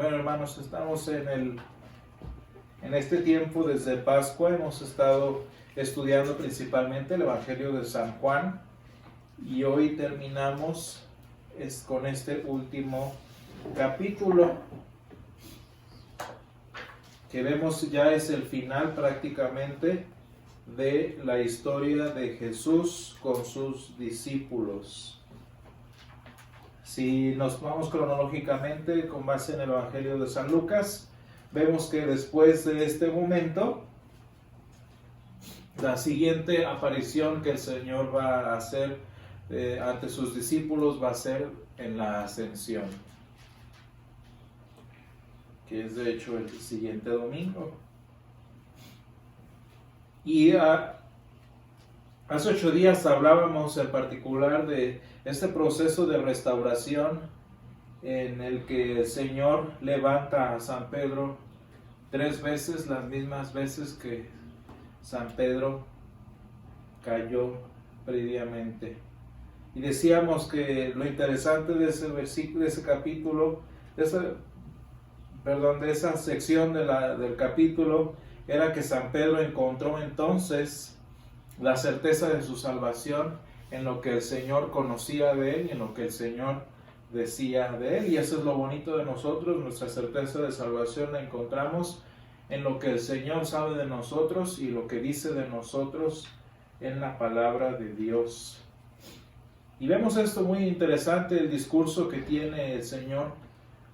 Bueno, hermanos, estamos en este tiempo desde Pascua. Hemos estado estudiando principalmente el Evangelio de San Juan y hoy terminamos con este último capítulo que vemos ya es el final prácticamente de la historia de Jesús con sus discípulos. Si nos vamos cronológicamente con base en el Evangelio de San Lucas, vemos que después de este momento, la siguiente aparición que el Señor va a hacer ante sus discípulos va a ser en la ascensión, que es de hecho el siguiente domingo. Y hace 8 días hablábamos en particular de este proceso de restauración en el que el Señor levanta a San Pedro 3 veces, las mismas veces que San Pedro cayó previamente. Y decíamos que lo interesante de ese versículo, de ese capítulo, de esa sección del capítulo, era que San Pedro encontró entonces la certeza de su salvación en lo que el Señor conocía de él y en lo que el Señor decía de él. Y eso es lo bonito de nosotros, nuestra certeza de salvación la encontramos en lo que el Señor sabe de nosotros y lo que dice de nosotros en la palabra de Dios. Y vemos esto muy interesante, el discurso que tiene el Señor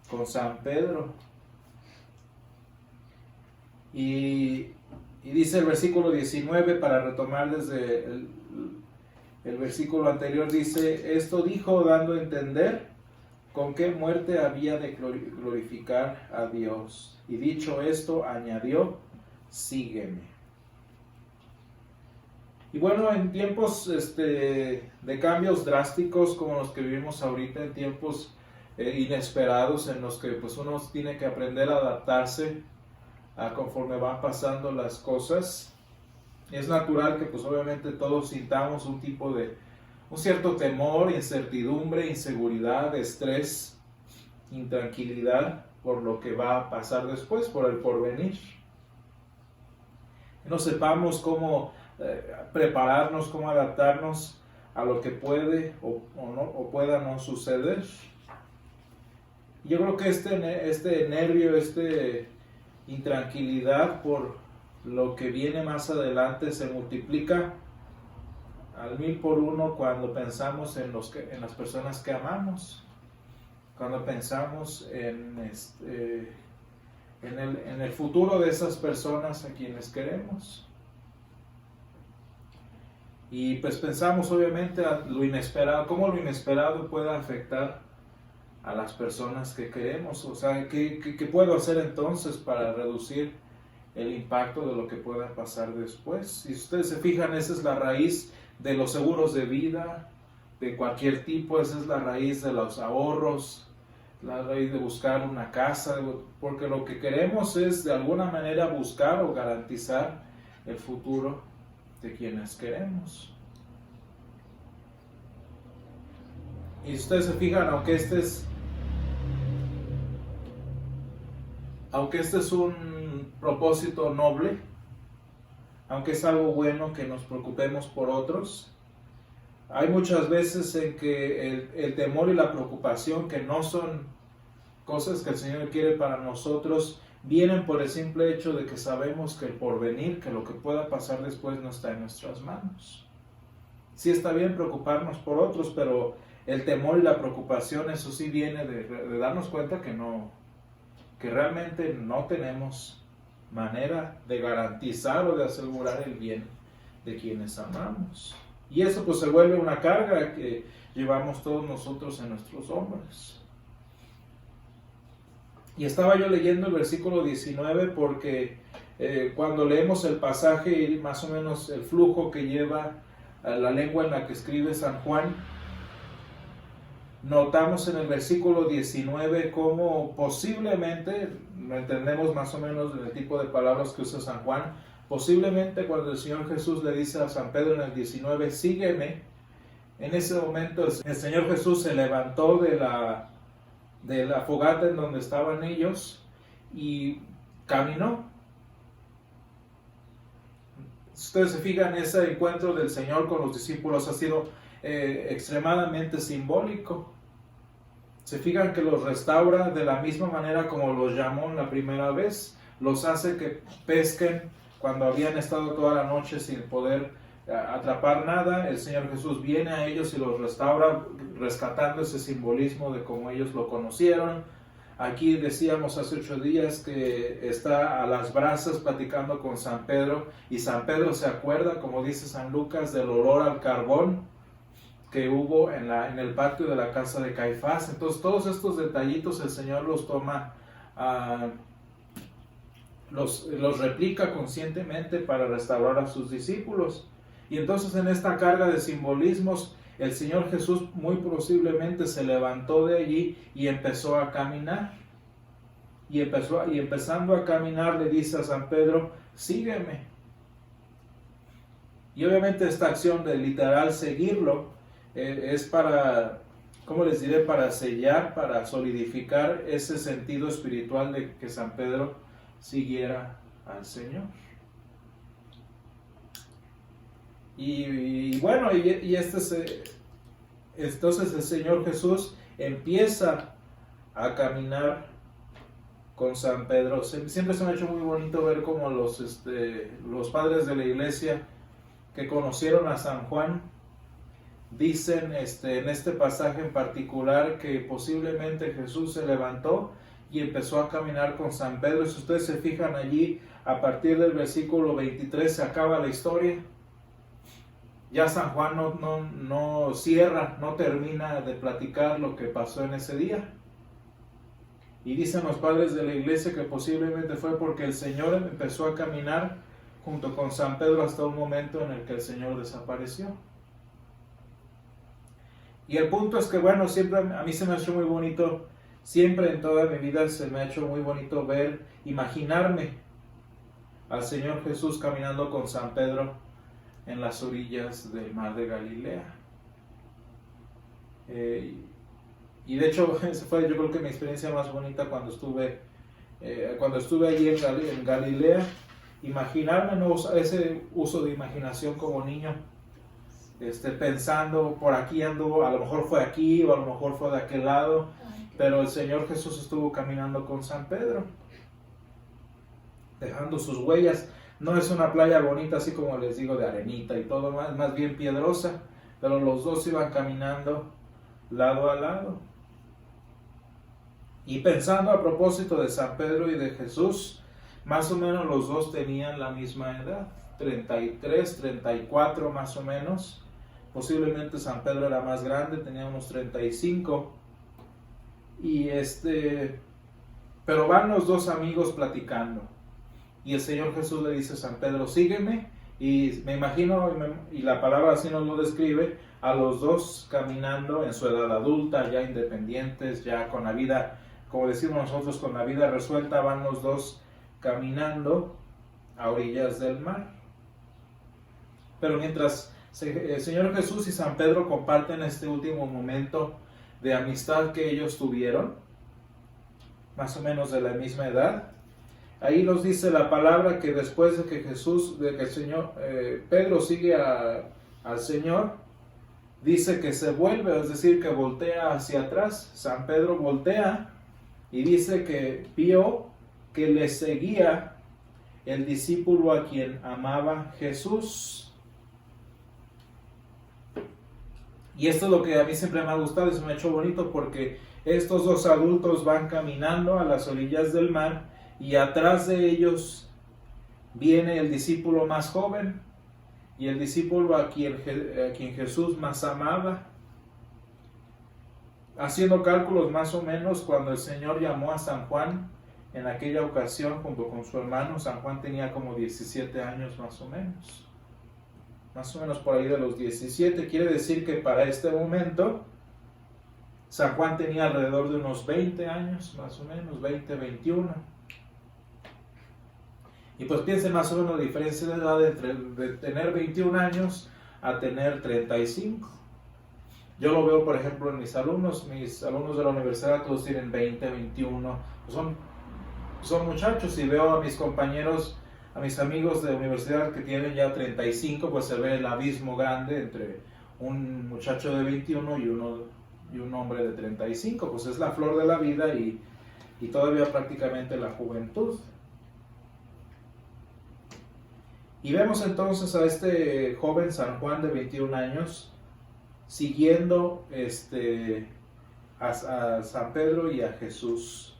con San Pedro. Y dice el versículo 19, para retomar desde el versículo anterior, dice: esto dijo dando a entender con qué muerte había de glorificar a Dios. Y dicho esto, añadió: sígueme. Y bueno, en tiempos de cambios drásticos como los que vivimos ahorita, en tiempos inesperados en los que pues uno tiene que aprender a adaptarse conforme van pasando las cosas, es natural que pues obviamente todos sintamos un cierto temor, incertidumbre, inseguridad, estrés, intranquilidad por lo que va a pasar después, por el porvenir. No sepamos cómo prepararnos, cómo adaptarnos a lo que puede o pueda no suceder. Yo creo que este nervio, intranquilidad por lo que viene más adelante se multiplica al 1000 por 1 cuando pensamos en las personas que amamos, cuando pensamos en el futuro de esas personas a quienes queremos. Y pues pensamos obviamente a lo inesperado, cómo lo inesperado puede afectar a las personas que queremos. O sea, ¿qué puedo hacer entonces para reducir el impacto de lo que pueda pasar después? Si ustedes se fijan, esa es la raíz de los seguros de vida, de cualquier tipo. Esa es la raíz de los ahorros, la raíz de buscar una casa, porque lo que queremos es de alguna manera buscar o garantizar el futuro de quienes queremos. Y si ustedes se fijan, aunque este es un propósito noble, aunque es algo bueno que nos preocupemos por otros, hay muchas veces en que el temor y la preocupación, que no son cosas que el Señor quiere para nosotros, vienen por el simple hecho de que sabemos que el porvenir, que lo que pueda pasar después no está en nuestras manos. Sí está bien preocuparnos por otros, pero el temor y la preocupación, eso sí viene de darnos cuenta que realmente no tenemos manera de garantizar o de asegurar el bien de quienes amamos. Y eso pues se vuelve una carga que llevamos todos nosotros en nuestros hombros. Y estaba yo leyendo el versículo 19 porque cuando leemos el pasaje, más o menos el flujo que lleva la lengua en la que escribe San Juan, notamos en el versículo 19 cómo posiblemente, lo entendemos más o menos en el tipo de palabras que usa San Juan, posiblemente cuando el Señor Jesús le dice a San Pedro en el 19, sígueme, en ese momento el Señor Jesús se levantó de de la fogata en donde estaban ellos y caminó. Si ustedes se fijan, ese encuentro del Señor con los discípulos ha sido extremadamente simbólico. Se fijan que los restaura de la misma manera como los llamó la primera vez. Los hace que pesquen cuando habían estado toda la noche sin poder atrapar nada. El Señor Jesús viene a ellos y los restaura, rescatando ese simbolismo de cómo ellos lo conocieron. Aquí decíamos hace 8 días que está a las brasas platicando con San Pedro, y San Pedro se acuerda, como dice San Lucas, del olor al carbón que hubo en el patio de la casa de Caifás. Entonces todos estos detallitos el Señor los toma, los replica conscientemente para restaurar a sus discípulos. Y entonces en esta carga de simbolismos, el Señor Jesús muy posiblemente se levantó de allí y empezó a caminar. Y empezando a caminar le dice a San Pedro, sígueme. Y obviamente esta acción de literal seguirlo es para, ¿cómo les diré? Para sellar, para solidificar ese sentido espiritual de que San Pedro siguiera al Señor. Y bueno, entonces el Señor Jesús empieza a caminar con San Pedro. Siempre se me ha hecho muy bonito ver cómo los padres de la iglesia que conocieron a San Juan dicen en este pasaje en particular que posiblemente Jesús se levantó y empezó a caminar con San Pedro. Si ustedes se fijan allí, a partir del versículo 23 se acaba la historia. Ya San Juan no cierra, no termina de platicar lo que pasó en ese día. Y dicen los padres de la iglesia que posiblemente fue porque el Señor empezó a caminar junto con San Pedro hasta un momento en el que el Señor desapareció. Y el punto es que, bueno, siempre a mí se me ha hecho muy bonito, siempre en toda mi vida se me ha hecho muy bonito imaginarme al Señor Jesús caminando con San Pedro en las orillas del mar de Galilea. Y de hecho, esa fue, yo creo que mi experiencia más bonita cuando estuve allí en Galilea. Imaginarme, no ese uso de imaginación como niño, pensando, por aquí anduvo, a lo mejor fue aquí o a lo mejor fue de aquel lado, pero el Señor Jesús estuvo caminando con San Pedro, dejando sus huellas. No es una playa bonita así como les digo, de arenita y todo, más bien piedrosa, pero los dos iban caminando lado a lado. Y pensando a propósito de San Pedro y de Jesús, más o menos los dos tenían la misma edad, 33, 34 más o menos. Posiblemente San Pedro era más grande, tenía unos 35. Pero van los dos amigos platicando. Y el Señor Jesús le dice a San Pedro, sígueme. Y me imagino, y la palabra así nos lo describe, a los dos caminando en su edad adulta, ya independientes, ya con la vida, como decimos nosotros, con la vida resuelta, van los dos caminando a orillas del mar. Pero mientras el Señor Jesús y San Pedro comparten este último momento de amistad que ellos tuvieron, más o menos de la misma edad, ahí nos dice la palabra que después de que el Señor, Pedro sigue al Señor, dice que se vuelve, es decir, que voltea hacia atrás. San Pedro voltea y dice que vio que le seguía el discípulo a quien amaba Jesús. Y esto es lo que a mí siempre me ha gustado y se me ha hecho bonito, porque estos dos adultos van caminando a las orillas del mar y atrás de ellos viene el discípulo más joven y el discípulo a quien Jesús más amaba. Haciendo cálculos más o menos, cuando el Señor llamó a San Juan en aquella ocasión junto con su hermano, San Juan tenía como 17 años más o menos por ahí de los 17. Quiere decir que para este momento San Juan tenía alrededor de unos 20 años, más o menos, 20, 21. Y pues piensen más o menos la diferencia de edad de tener 21 años a tener 35. Yo lo veo, por ejemplo, en mis alumnos de la universidad, todos tienen 20, 21, son muchachos, y veo a mis compañeros, a mis amigos de universidad que tienen ya 35, pues se ve el abismo grande entre un muchacho de 21 y un hombre de 35, pues es la flor de la vida y todavía prácticamente la juventud. Y vemos entonces a este joven San Juan de 21 años siguiendo a San Pedro y a Jesús.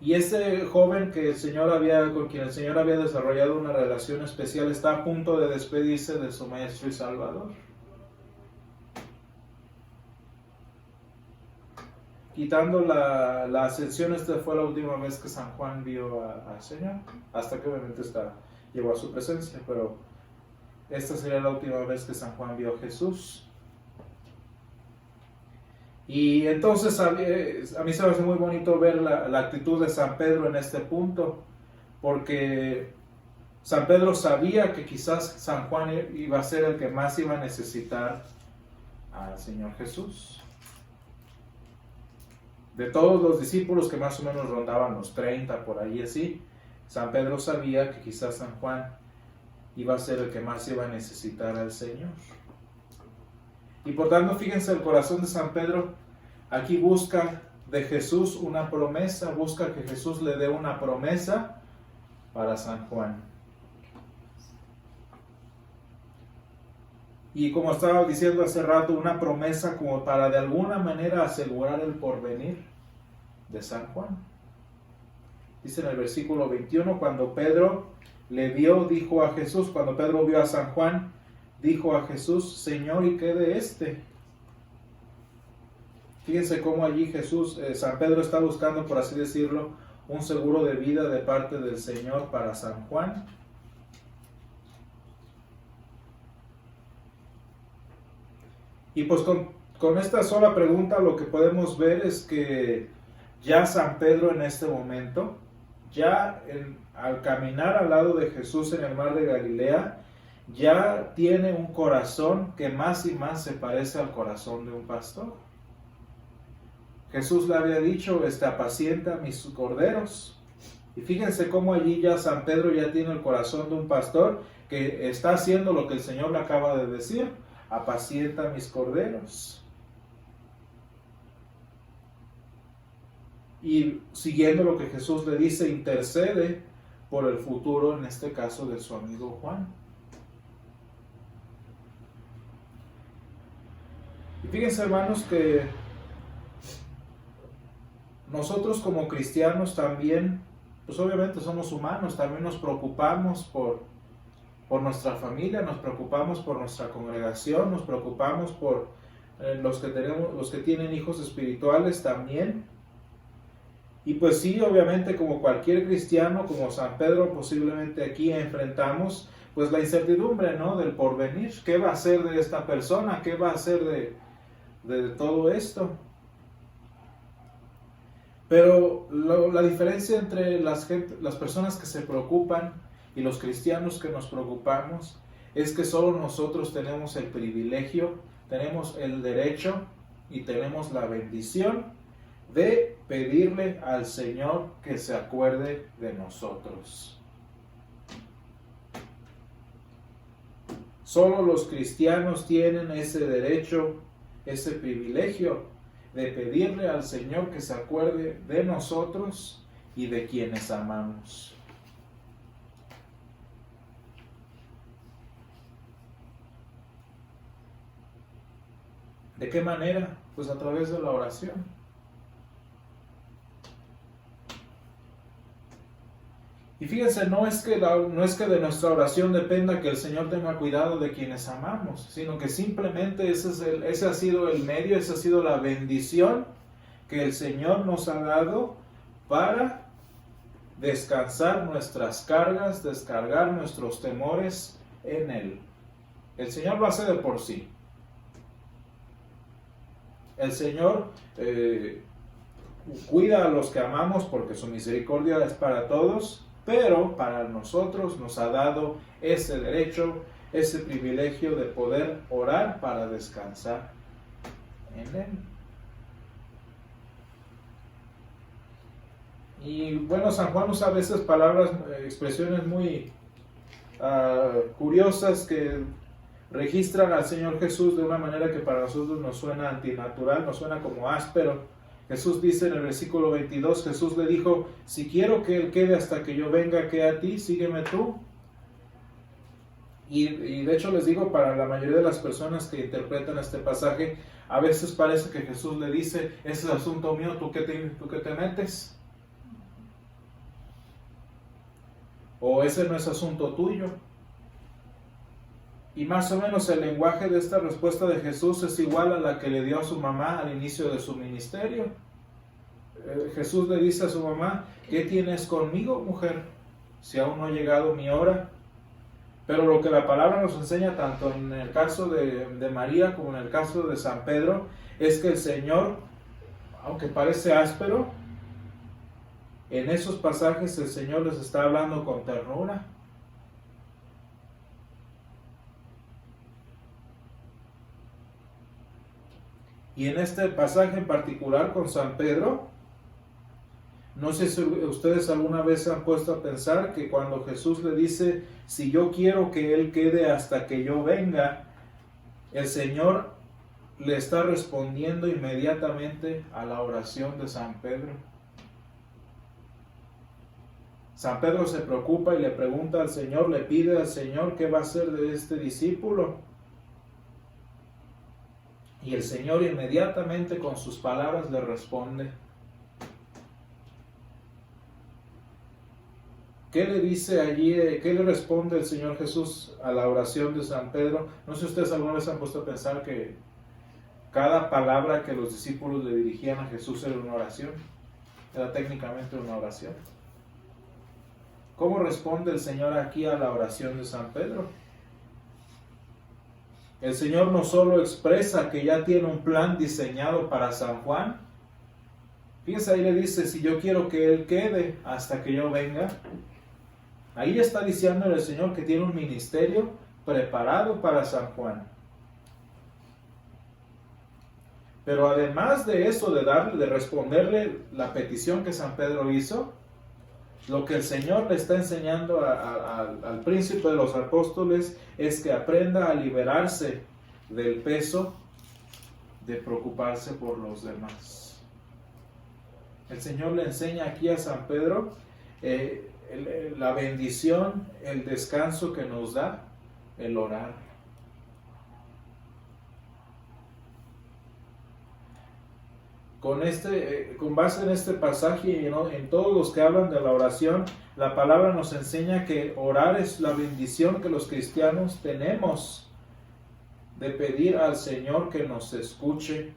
Y ese joven con quien el Señor había desarrollado una relación especial está a punto de despedirse de su Maestro y Salvador. Quitando la ascensión, esta fue la última vez que San Juan vio al Señor, hasta que obviamente llegó a su presencia, pero esta sería la última vez que San Juan vio a Jesús. Y entonces a mí se me hace muy bonito ver la actitud de San Pedro en este punto, porque San Pedro sabía que quizás San Juan iba a ser el que más iba a necesitar al Señor Jesús. De todos los discípulos, que más o menos rondaban los 30 por ahí así, San Pedro sabía que quizás San Juan iba a ser el que más iba a necesitar al Señor. Y por tanto, fíjense, el corazón de San Pedro aquí busca de Jesús una promesa, busca que Jesús le dé una promesa para San Juan. Y como estaba diciendo hace rato, una promesa como para de alguna manera asegurar el porvenir de San Juan. Dice en el versículo 21, cuando Pedro le vio, dijo a Jesús, cuando Pedro vio a San Juan, dijo a Jesús, Señor, ¿y qué de este? Fíjense cómo allí San Pedro está buscando, por así decirlo, un seguro de vida de parte del Señor para San Juan. Y pues con esta sola pregunta lo que podemos ver es que ya San Pedro en este momento, al caminar al lado de Jesús en el mar de Galilea, ya tiene un corazón que más y más se parece al corazón de un pastor. Jesús le había dicho, apacienta mis corderos. Y fíjense cómo allí ya San Pedro ya tiene el corazón de un pastor que está haciendo lo que el Señor le acaba de decir, apacienta mis corderos. Y siguiendo lo que Jesús le dice, intercede por el futuro, en este caso de su amigo Juan. Y fíjense, hermanos, que nosotros como cristianos también, pues obviamente somos humanos, también nos preocupamos por nuestra familia, nos preocupamos por nuestra congregación, nos preocupamos por los que tienen hijos espirituales también. Y pues sí, obviamente como cualquier cristiano, como San Pedro, posiblemente aquí enfrentamos pues la incertidumbre, ¿no?, del porvenir. ¿Qué va a hacer de esta persona? ¿Qué va a hacer de todo esto? Pero la diferencia entre las personas que se preocupan y los cristianos que nos preocupamos es que solo nosotros tenemos el privilegio, tenemos el derecho y tenemos la bendición de pedirle al Señor que se acuerde de nosotros. Solo los cristianos tienen ese derecho, ese privilegio de pedirle al Señor que se acuerde de nosotros y de quienes amamos. ¿De qué manera? Pues a través de la oración. Y fíjense, no es que de nuestra oración dependa que el Señor tenga cuidado de quienes amamos, sino que simplemente ese ha sido el medio, esa ha sido la bendición que el Señor nos ha dado para descansar nuestras cargas, descargar nuestros temores en Él. El Señor lo hace de por sí. El Señor cuida a los que amamos porque su misericordia es para todos, pero para nosotros nos ha dado ese derecho, ese privilegio de poder orar para descansar en Él. Y bueno, San Juan usa a veces palabras, expresiones muy curiosas que registran al Señor Jesús de una manera que para nosotros nos suena antinatural, nos suena como áspero. Jesús dice en el versículo 22, Jesús le dijo, si quiero que Él quede hasta que yo venga, que a ti, sígueme tú. Y de hecho les digo, para la mayoría de las personas que interpretan este pasaje, a veces parece que Jesús le dice, ese es asunto mío, ¿tú qué te metes? O ese no es asunto tuyo. Y más o menos el lenguaje de esta respuesta de Jesús es igual a la que le dio a su mamá al inicio de su ministerio. Jesús le dice a su mamá, ¿qué tienes conmigo, mujer? Si aún no ha llegado mi hora. Pero lo que la palabra nos enseña, tanto en el caso de María como en el caso de San Pedro, es que el Señor, aunque parece áspero, en esos pasajes el Señor les está hablando con ternura. Y en este pasaje en particular con San Pedro, no sé si ustedes alguna vez se han puesto a pensar que cuando Jesús le dice, si yo quiero que Él quede hasta que yo venga, el Señor le está respondiendo inmediatamente a la oración de San Pedro. San Pedro se preocupa y le pregunta al Señor, le pide al Señor qué va a hacer de este discípulo. Y el Señor inmediatamente con sus palabras le responde. ¿Qué le dice allí? ¿Qué le responde el Señor Jesús a la oración de San Pedro? No sé si ustedes alguna vez han puesto a pensar que cada palabra que los discípulos le dirigían a Jesús era una oración. Era técnicamente una oración. ¿Cómo responde el Señor aquí a la oración de San Pedro? El Señor no solo expresa que ya tiene un plan diseñado para San Juan. Fíjense, ahí le dice, si yo quiero que Él quede hasta que yo venga. Ahí está diciendo el Señor que tiene un ministerio preparado para San Juan. Pero además de eso, de responderle la petición que San Pedro hizo, lo que el Señor le está enseñando al príncipe de los apóstoles es que aprenda a liberarse del peso de preocuparse por los demás. El Señor le enseña aquí a San Pedro la bendición, el descanso que nos da el orar. Con base en este pasaje y en todos los que hablan de la oración, la palabra nos enseña que orar es la bendición que los cristianos tenemos de pedir al Señor que nos escuche.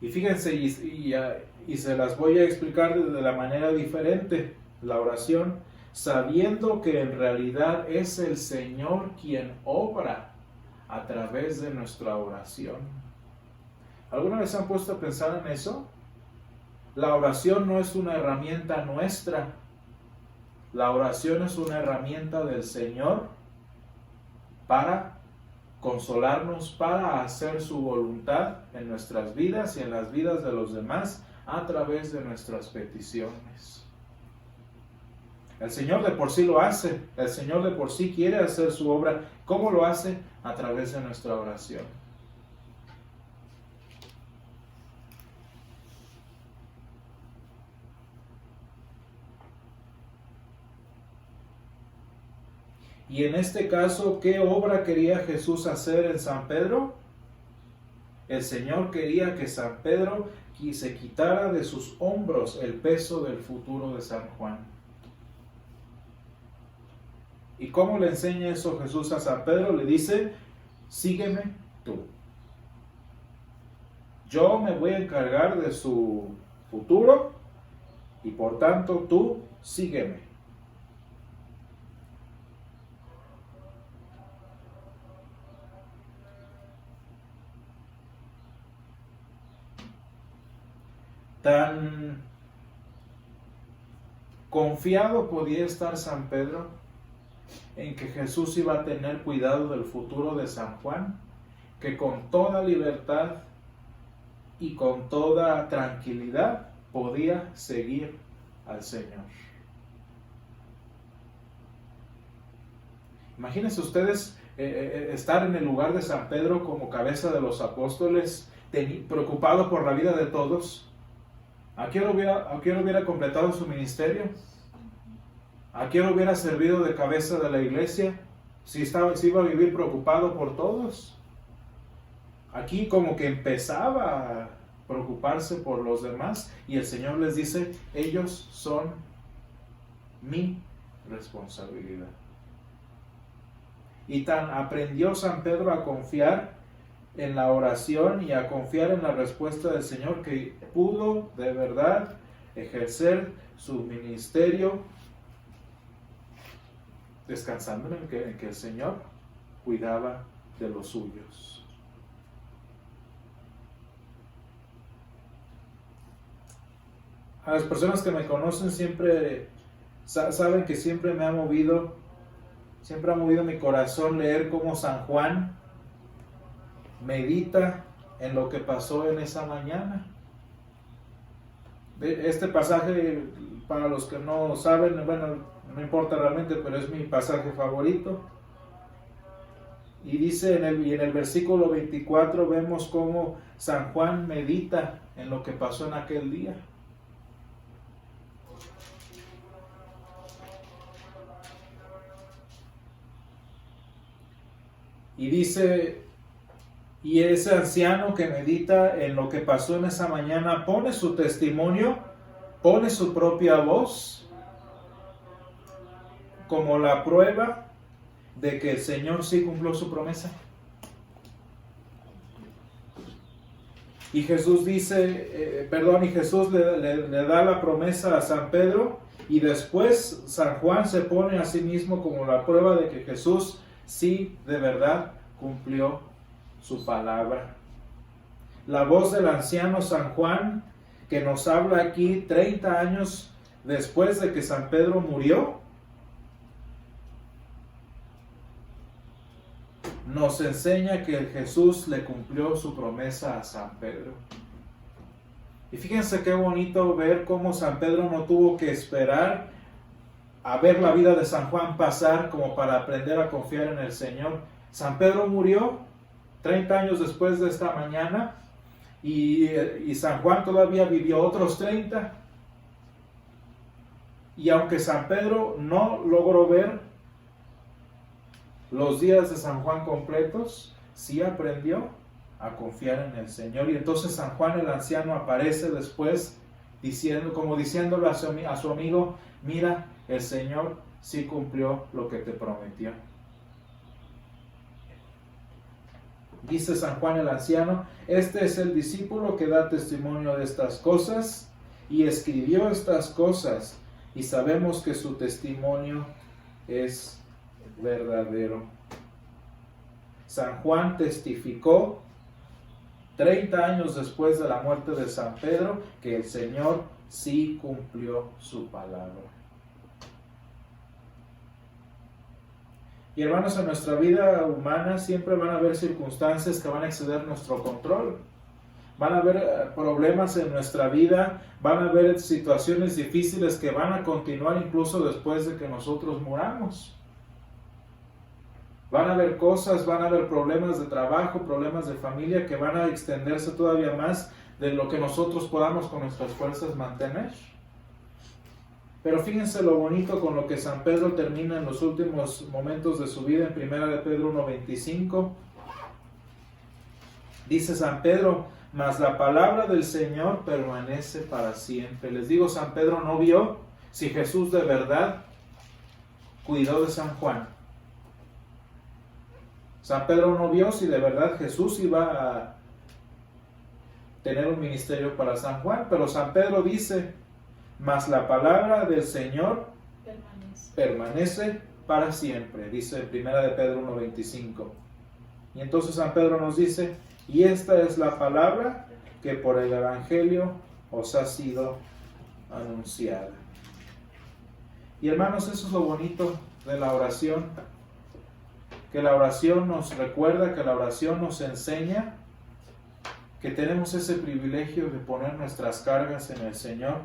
Y fíjense, y se las voy a explicar de la manera diferente, la oración, sabiendo que en realidad es el Señor quien obra a través de nuestra oración. ¿Alguna vez se han puesto a pensar en eso? La oración no es una herramienta nuestra. La oración es una herramienta del Señor para consolarnos, para hacer su voluntad en nuestras vidas y en las vidas de los demás a través de nuestras peticiones. El Señor de por sí lo hace, el Señor de por sí quiere hacer su obra. ¿Cómo lo hace? A través de nuestra oración. Y en este caso, ¿qué obra quería Jesús hacer en San Pedro? El Señor quería que San Pedro se quitara de sus hombros el peso del futuro de San Juan. ¿Y cómo le enseña eso Jesús a San Pedro? Le dice, sígueme tú. Yo me voy a encargar de su futuro y por tanto tú sígueme. Tan confiado podía estar San Pedro en que Jesús iba a tener cuidado del futuro de San Juan, que con toda libertad y con toda tranquilidad podía seguir al Señor. Imagínense ustedes estar en el lugar de San Pedro como cabeza de los apóstoles, preocupado por la vida de todos. ¿A qué hora hubiera completado su ministerio? ¿A qué hora hubiera servido de cabeza de la iglesia? Si iba a vivir preocupado por todos. Aquí como que empezaba a preocuparse por los demás, y el Señor les dice: ellos son mi responsabilidad. Y tan aprendió San Pedro a confiar en la oración y a confiar en la respuesta del Señor, que pudo de verdad ejercer su ministerio descansando en que el Señor cuidaba de los suyos. A las personas que me conocen siempre saben que siempre ha movido mi corazón leer cómo San Juan medita en lo que pasó en esa mañana. Este pasaje, para los que no saben, bueno, no importa realmente, pero es mi pasaje favorito. Y dice en el versículo 24, vemos cómo San Juan medita en lo que pasó en aquel día. Y dice: y ese anciano que medita en lo que pasó en esa mañana pone su testimonio, pone su propia voz como la prueba de que el Señor sí cumplió su promesa. Y Jesús dice, y Jesús le da la promesa a San Pedro, y después San Juan se pone a sí mismo como la prueba de que Jesús sí de verdad cumplió su palabra. La voz del anciano San Juan, que nos habla aquí 30 años después de que San Pedro murió, nos enseña que Jesús le cumplió su promesa a San Pedro. Y fíjense qué bonito ver cómo San Pedro no tuvo que esperar a ver la vida de San Juan pasar como para aprender a confiar en el Señor. San Pedro murió 30 años después de esta mañana, y San Juan todavía vivió otros 30. Y aunque San Pedro no logró ver los días de San Juan completos, sí aprendió a confiar en el Señor. Y entonces San Juan el anciano aparece después diciéndole a su amigo: mira, el Señor sí cumplió lo que te prometió. Dice San Juan el anciano: este es el discípulo que da testimonio de estas cosas y escribió estas cosas, y sabemos que su testimonio es verdadero. San Juan testificó 30 años después de la muerte de San Pedro que el Señor sí cumplió su palabra. Y hermanos, en nuestra vida humana siempre van a haber circunstancias que van a exceder nuestro control. Van a haber problemas en nuestra vida, van a haber situaciones difíciles que van a continuar incluso después de que nosotros muramos. Van a haber cosas, van a haber problemas de trabajo, problemas de familia que van a extenderse todavía más de lo que nosotros podamos con nuestras fuerzas mantener. Pero fíjense lo bonito con lo que San Pedro termina en los últimos momentos de su vida en 1 de Pedro 1:25. Dice San Pedro: mas la palabra del Señor permanece para siempre. Les digo, San Pedro no vio si Jesús de verdad cuidó de San Juan. San Pedro no vio si de verdad Jesús iba a tener un ministerio para San Juan, pero San Pedro dice: mas la palabra del Señor permanece para siempre, dice en 1 de Pedro 1:25. Y entonces San Pedro nos dice: y esta es la palabra que por el Evangelio os ha sido anunciada. Y hermanos, eso es lo bonito de la oración, que la oración nos recuerda, que la oración nos enseña que tenemos ese privilegio de poner nuestras cargas en el Señor.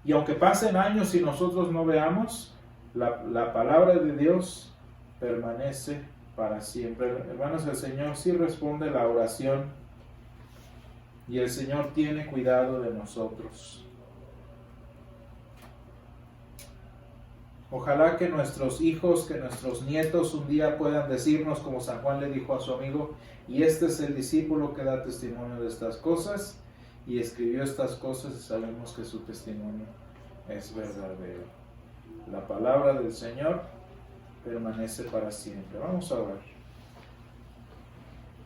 Y aunque pasen años y nosotros no veamos, la palabra de Dios permanece para siempre. Hermanos, el Señor sí responde la oración y el Señor tiene cuidado de nosotros. Ojalá que nuestros hijos, que nuestros nietos un día puedan decirnos, como San Juan le dijo a su amigo, y este es el discípulo que da testimonio de estas cosas, y escribió estas cosas, y sabemos que su testimonio es verdadero. La palabra del Señor permanece para siempre. Vamos a orar.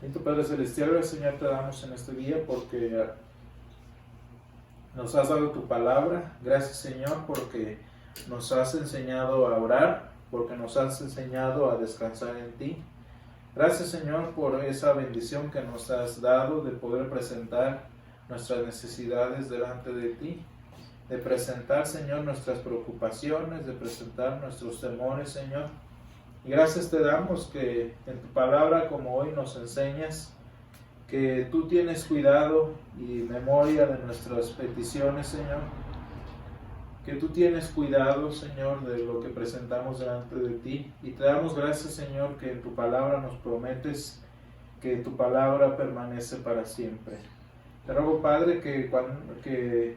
Bendito Padre Celestial, gracias Señor te damos en este día porque nos has dado tu palabra. Gracias Señor porque nos has enseñado a orar, porque nos has enseñado a descansar en ti. Gracias Señor por esa bendición que nos has dado de poder presentar nuestras necesidades delante de ti, de presentar Señor nuestras preocupaciones, de presentar nuestros temores Señor. Y gracias te damos que en tu palabra, como hoy nos enseñas, que tú tienes cuidado y memoria de nuestras peticiones Señor, que tú tienes cuidado, Señor, de lo que presentamos delante de ti. Y te damos gracias, Señor, que en tu palabra nos prometes que tu palabra permanece para siempre. Te ruego, Padre, que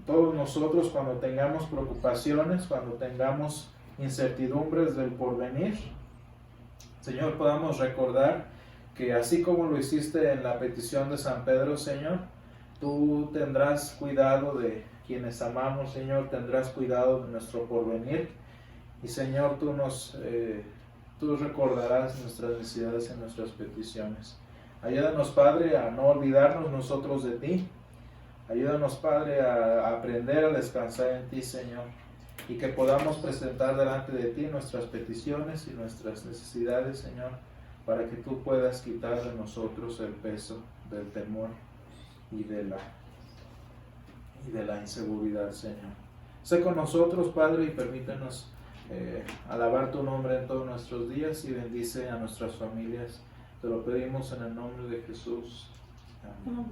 todos nosotros, cuando tengamos preocupaciones, cuando tengamos incertidumbres del porvenir, Señor, podamos recordar que así como lo hiciste en la petición de San Pedro, Señor, tú tendrás cuidado de quienes amamos, Señor, tendrás cuidado de nuestro porvenir. Y Señor, tú recordarás nuestras necesidades y nuestras peticiones. Ayúdanos, Padre, a no olvidarnos nosotros de ti. Ayúdanos, Padre, a aprender a descansar en ti, Señor. Y que podamos presentar delante de ti nuestras peticiones y nuestras necesidades, Señor, para que tú puedas quitar de nosotros el peso del temor y de la inseguridad, Señor. Sé con nosotros, Padre, y permítanos alabar tu nombre en todos nuestros días y bendice a nuestras familias. Te lo pedimos en el nombre de Jesús. Amén.